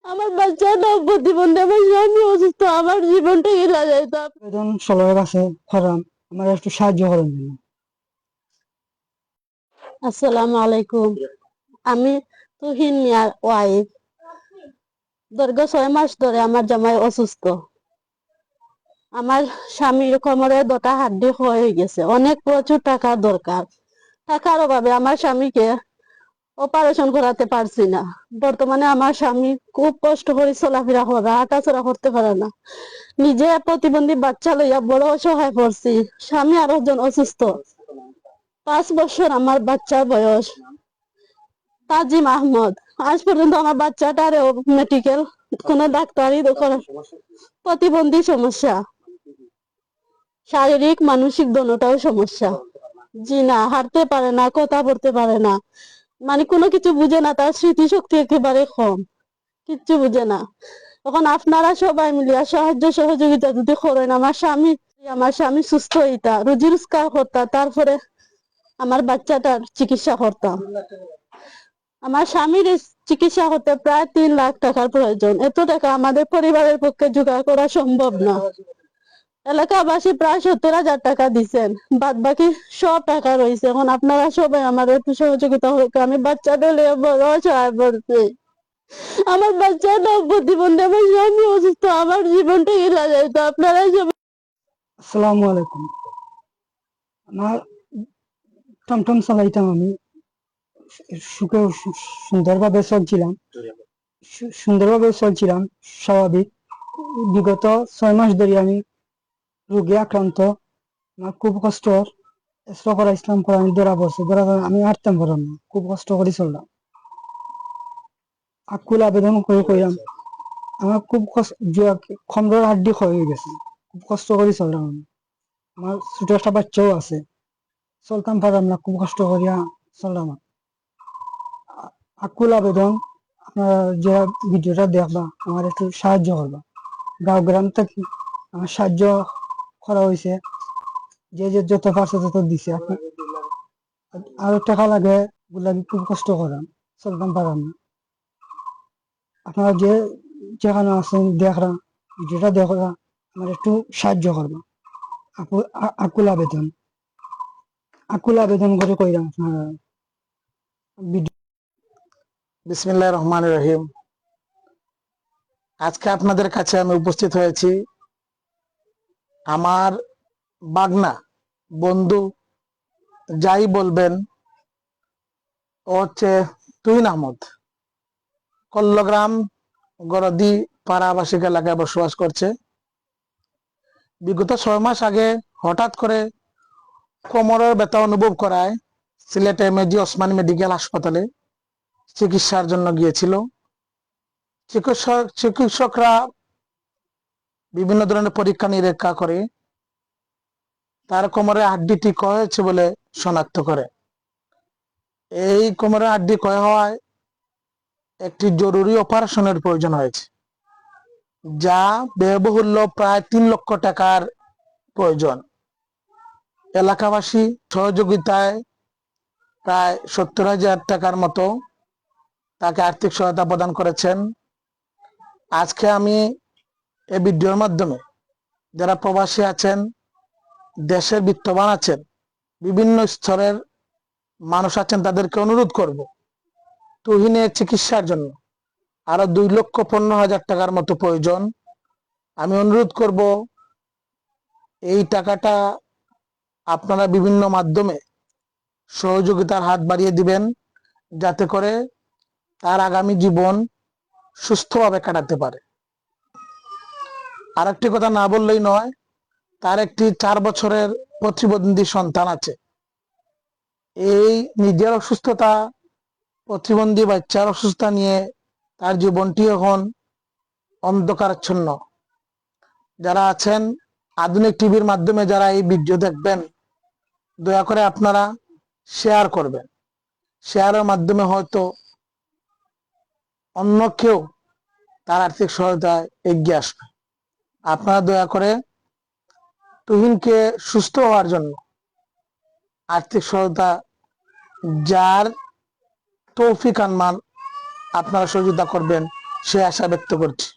আমার বাচ্চাটা প্রতিবন্ধী, আমার স্বামী অসুস্থ, আমার জীবনটা গেলা যাইতো। আবেদন সবার কাছে করাম, আমার একটু সাহায্য করেন যেন। আসসালামু আলাইকুম। আমি তুহিন মিয়ার ওয়াইফ। দীর্ঘ 6 মাস ধরে আমার জামাই অসুস্থ। আমার স্বামীর কোমরে দুটা হাড্ডি ক্ষয় হয়ে গেছে, অনেক প্রচুর টাকার দরকার। টাকার অভাবে আমার স্বামীকে অপারেশন করাতে পারছি না। বর্তমানে আমার স্বামী খুব কষ্ট করে চলাফেরা করে, হাঁটাচলা করতে পারে না। নিজে প্রতিবন্ধী বাচ্চা লইয়া বড় অসহায় পড়ছি। স্বামী আরো একজন অসুস্থ। 5 বছর আমার বাচ্চার বয়স। তাজিম আহমদ। আজ পর্যন্ত আমার বাচ্চাটার মেডিকেল কোনো ডাক্তারি প্রতিবন্ধী সমস্যা, শারীরিক মানসিক দোনোটাও সমস্যা। জি না, হাঁটতে পারে না, কথা বলতে পারে না, মানে কোনো কিছু বুঝে না। তার স্মৃতিশক্তি একেবারে কম, কিচ্ছু বুঝে না। এখন আপনারা সবাই মিলিয়া সাহায্য সহযোগিতা যদি করেন, আমার স্বামী সুস্থ হইতা, রুজি রোজগার করতা, তারপরে আমার বাচ্চাটার চিকিৎসা করতাম। আমার স্বামীর এই চিকিৎসা করতে প্রায় 3 লাখ টাকার প্রয়োজন। এত টাকা আমাদের পরিবারের পক্ষে জোগাড় করা সম্ভব না। এলাকাবাসী প্রায় 70,000 টাকা দিচ্ছেন, বাদ বাকি সব টাকা রয়েছে। এখন আপনারা সবাই আমার একটু সহযোগিতা হোক। আমি বাচ্চাটা নিয়ে বড় অসহায় পড়ছি। আমার বাচ্চাটা প্রতিবন্ধী, আমার স্বামী অসুস্থ, আমার জীবনটা গেলা যাইতো। আপনারা সবাই। আসসালামু আলাইকুম। আমার টমটম চালাইতাম আমি, সুখে সুন্দরভাবে চলছিলাম, সুন্দরভাবে চলছিলাম স্বাভাবিক। বিগত 6 মাস ধরে আমি রোগে আক্রান্ত। আমার খুব কষ্ট, এসরা করা ইসলাম করা আমি আমি হাঁটতাম পারলাম না, খুব কষ্ট করে চললাম। আকুল আবেদন করে কইলাম, আমার খুব কষ্ট, খমড়ার হাড্ডি ক্ষয় হয়ে গেছে, খুব কষ্ট করে চললাম আমি। আমার ছোট একটা বাচ্চাও আছে, চলতাম পারলাম না, খুব কষ্ট করিয়া চললাম। আকুল আবেদন, আপনারা যে ভিডিওটা দেখবা আমার একটু সাহায্য করবা। গাঁও গ্রাম থেকে আমার সাহায্য করা হয়েছে, যে যে যত পারছে তত দিছে। আপনি আরো টাকা লাগে, ওগুলা আমি খুব কষ্ট করাম, চলতাম পারলাম না। আপনারা যে যেখানে আছেন দেখরা, ভিডিওটা দেখরা, আমার একটু সাহায্য করবা। আকুল আবেদন, আকুল আবেদন করে কইরাম আপনারা। বিসমিল্লাহির রহমানির রহিম। আজকে আপনাদের কাছে আমি উপস্থিত হয়েছি আমার বাগনা বন্ধু, যাই বলবেন, ও হচ্ছে তুহিন আহমদ। কল্লগ্রাম গরদি পাড়া আবাসিক এলাকায় বসবাস করছে। বিগত 6 মাস আগে হঠাৎ করে কোমরের ব্যথা অনুভব করায় সিলেটে মেজি ওসমানী মেডিকেল হাসপাতালে চিকিৎসার জন্য গিয়েছিল। চিকিৎসকরা বিভিন্ন ধরনের পরীক্ষা নিরীক্ষা করে তার কোমরের হাড্ডিটি ক্ষয় হয়েছে বলে শনাক্ত করে। এই কোমরের হাড্ডি ক্ষয় হওয়ায় একটি জরুরি অপারেশনের প্রয়োজন হয়েছে, যা ব্যয়বহুল্য প্রায় 3 লক্ষ টাকার প্রয়োজন। এলাকাবাসী সহযোগিতায় প্রায় 70,000 টাকার মতো তাকে আর্থিক সহায়তা প্রদান করেছেন। আজকে আমি এই ভিডিওর মাধ্যমে যারা প্রবাসী আছেন, দেশের বিত্তবান আছেন, বিভিন্ন স্তরের মানুষ আছেন, তাদেরকে অনুরোধ করব তুহিনের চিকিৎসার জন্য আরো 2,15,000 টাকার মতো প্রয়োজন। আমি অনুরোধ করব এই টাকাটা আপনারা বিভিন্ন মাধ্যমে সহযোগিতার হাত বাড়িয়ে দিবেন, যাতে করে তার আগামী জীবন সুস্থভাবে কাটাতে পারে। আর একটি কথা না বললেই নয়, তার একটি 4 বছরের প্রতিবন্ধী সন্তান আছে। এই নিজের অসুস্থতা, প্রতিবন্ধী বাচ্চার অসুস্থতা নিয়ে তার জীবনটি এখন অন্ধকারাচ্ছন্ন। যারা আছেন আধুনিক টিভির মাধ্যমে যারা এই ভিডিও দেখবেন, দয়া করে আপনারা শেয়ার করবেন। শেয়ারের মাধ্যমে হয়তো অন্য কেউ তার আর্থিক সহায়তায় এগিয়ে আসবে। আপনারা দয়া করে তুহিনকে সুস্থ হওয়ার জন্য আর্থিক সহায়তা, যার তৌফিক আনমান, আপনারা সহযোগিতা করবেন, সে আশা ব্যক্ত করছি।